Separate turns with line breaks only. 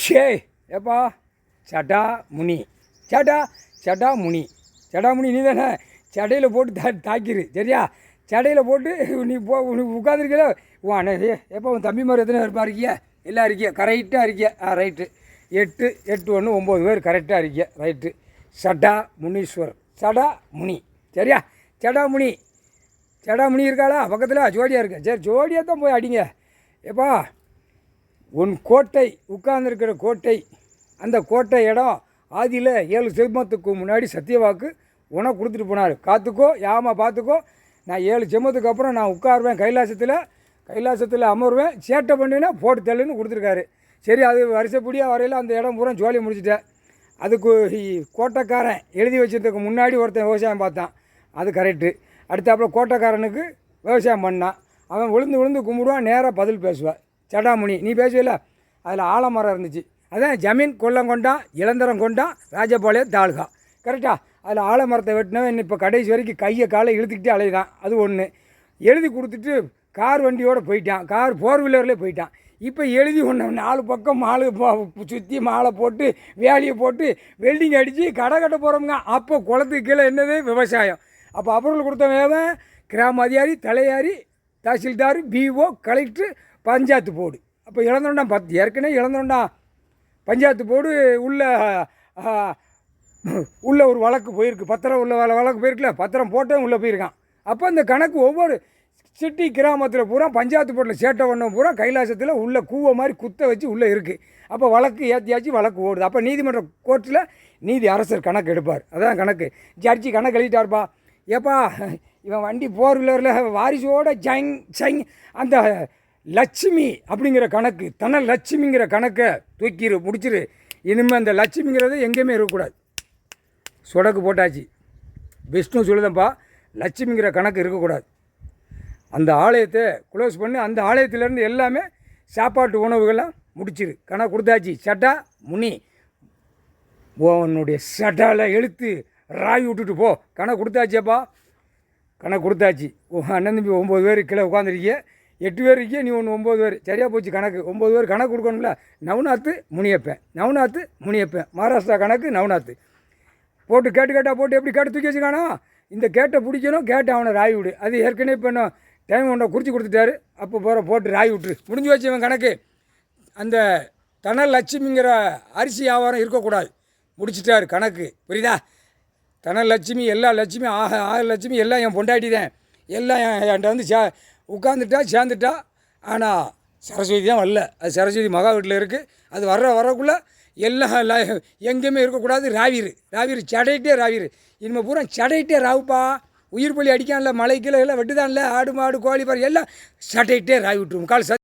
ஷே ஏப்பா சடா முனி சடா முனி நீ தானே சடையில் போட்டு தாக்கிடு சரியா? சடையில் போட்டு நீ உட்காந்துருக்கல வா எப்போ உன் தம்பி மாதிரி எத்தனை பேர் இருக்கிய? எல்லாம் இருக்கிய கரெக்டாக இருக்கிய. ரைட்டு 8 8 1 9 பேர் கரெக்டாக இருக்கிய. ரைட்டு சடா முனீஸ்வர் சடா முனி சரியா? சடா முனி இருக்காளா பக்கத்தில்? ஜோடியாக இருக்கேன். சரி ஜோடியாக தான் போய் அடிங்க. ஏப்பா உன் கோட்டை உட்கார்ந்துருக்கிற கோட்டை, அந்த கோட்டை இடம் ஆதியில் 7 செம்மத்துக்கு முன்னாடி சத்தியவாக்கு உனக்கு கொடுத்துட்டு போனார். காத்துக்கோ யாமா பார்த்துக்கோ, நான் 7 செம்மத்துக்கு அப்புறம் நான் உட்காருவேன் கைலாசத்தில் அமர்வேன், சேட்டை பண்ணினா போட்டு தள்ளுன்னு கொடுத்துருக்காரு. சரி அது வருஷப்படியாக வரையில் அந்த இடம் பூரா ஜோலியை முடிச்சிட்டேன். அதுக்கு கோட்டைக்காரன் எழுதி வச்சதுக்கு முன்னாடி ஒருத்தன் விவசாயம் பார்த்தான், அது கரெக்டு. அடுத்தாப்புல கோட்டைக்காரனுக்கு விவசாயம் பண்ணான், அவன் விழுந்து கும்பிடுவான், நேராக பதில் பேசுவான். சடாமுனி நீ பேசுவில்ல, அதில் ஆலமரம் இருந்துச்சு, அதான் ஜமீன் கொள்ளங்கொண்டான் இளந்தரம் கொண்டான் ராஜபாளையம் தாலுகா கரெக்டாக. அதில் ஆலமரத்தை வெட்டினவன் இப்போ கடைசி வரைக்கும் கையை காலை இழுத்துக்கிட்டே அலைதான். அது ஒன்று. எழுதி கொடுத்துட்டு கார் வண்டியோடு போயிட்டான், கார் 4 வீலர்லேயே போயிட்டான். இப்போ எழுதி ஒன்று 4 பக்கம் மாலை சுற்றி மாலை போட்டு வேலியை போட்டு வெல்டிங் அடித்து கடை கட்ட போகிறோம்ங்க. அப்போ குளத்துக்கு கீழே என்னது விவசாயம். அப்போ அப்ரூவல் கொடுத்தவன் கிராம அதிகாரி, தலையாரி, tahsildar, PO, collector, panchayat board. அப்போ இழந்தோண்டான் ஏற்கனவே இழந்தோண்டான் பஞ்சாயத்து போர்டு உள்ள ஒரு வழக்கு போயிருக்கு, பத்திரம் உள்ள வழக்கு போயிருக்குல்ல, பத்திரம் போட்டவன் உள்ளே போயிருக்கான். அப்போ இந்த கணக்கு ஒவ்வொரு சிட்டி கிராமத்தில் பூரா பஞ்சாயத்து போர்ட்டில் சேட்டை பண்ண பூரா கைலாசத்தில் உள்ள கூவ மாதிரி குத்த வச்சு உள்ளே இருக்குது. அப்போ வழக்கு ஏற்றியாச்சு, வழக்கு ஓடுது. அப்போ நீதிமன்ற கோர்ட்டில் நீதி அரசர் கணக்கு எடுப்பார். அதான் கணக்கு. ஜட்ஜி கணக்கு எழுதிட்டார்ப்பா. ஏப்பா இவன் வண்டி 4 வீலரில் வாரிசோட ஜங் அந்த லட்சுமி அப்படிங்கிற கணக்கு, லட்சுமிங்கிற கணக்கை தூக்கிடு முடிச்சிரு. இனிமேல் அந்த லட்சுமிங்கிறது எங்கேயுமே இருக்கக்கூடாது. சொடக்கு போட்டாச்சு. விஷ்ணு சொல்லுதப்பா, லட்சுமிங்கிற கணக்கு இருக்கக்கூடாது. அந்த ஆலயத்தை க்ளோஸ் பண்ணி அந்த ஆலயத்திலேருந்து எல்லாமே சாப்பாட்டு உணவுகள்லாம் முடிச்சிரு. கணக்கு கொடுத்தாச்சு. சட்டா முனி உன்னுடைய சட்டாவில் எழுத்து ராய் விட்டுட்டு போ. கணக்கு கொடுத்தாச்சேப்பா, கணக்கு கொடுத்தாச்சு. அண்ணன் தம்பி 9 பேர் கீழே உட்காந்துருக்கிய, 8 பேர் இருக்கிய, நீ ஒன்று 9 பேர். சரியாக போச்சு கணக்கு. 9 பேர் கணக்கு கொடுக்கணும்ல. நவநாத்து முனியப்பேன் மகாராஷ்டிரா கணக்கு நவநாத்து போட்டு கேட்டால் போட்டு எப்படி கேட்டு தூக்கி வச்சுக்கானோ, இந்த கேட்டை பிடிக்கணும், கேட்டை அவனை ராய் விடு. அது ஏற்கனவே இப்போ என்ன டைம் ஒன்றை குறித்து கொடுத்துட்டாரு. அப்போ போட்டு ராய் விட்டுரு. முடிஞ்சு வச்சு இவன் கணக்கு. அந்த தனலட்சுமிங்கிற அரிசி வியாபாரம் இருக்கக்கூடாது, முடிச்சிட்டாரு கணக்கு. புரியுதா? தனலட்சுமி எல்லா லட்சுமி 6 லட்சுமி எல்லாம் என் பொண்டாட்டி தான். எல்லாம் என்கிட்ட வந்து சேர்ந்துட்டா. ஆனால் சரஸ்வதி தான் வரல. அது சரஸ்வதி மகா வீட்டில் இருக்குது. அது வரக்குள்ளே எல்லாம் எங்கேயுமே இருக்கக்கூடாது. ராவிரு சடையிட்டே ராவிரு. இனிமேல் பூரா சடையிட்டே ராவுப்பா. உயிர் பலி அடிக்கான்ல, மலை கீழே எல்லாம் வெட்டுதான்ல, ஆடு மாடு கோழி பாரு எல்லாம் சட்டையிட்டே ராவி விட்டுருவோம். கால்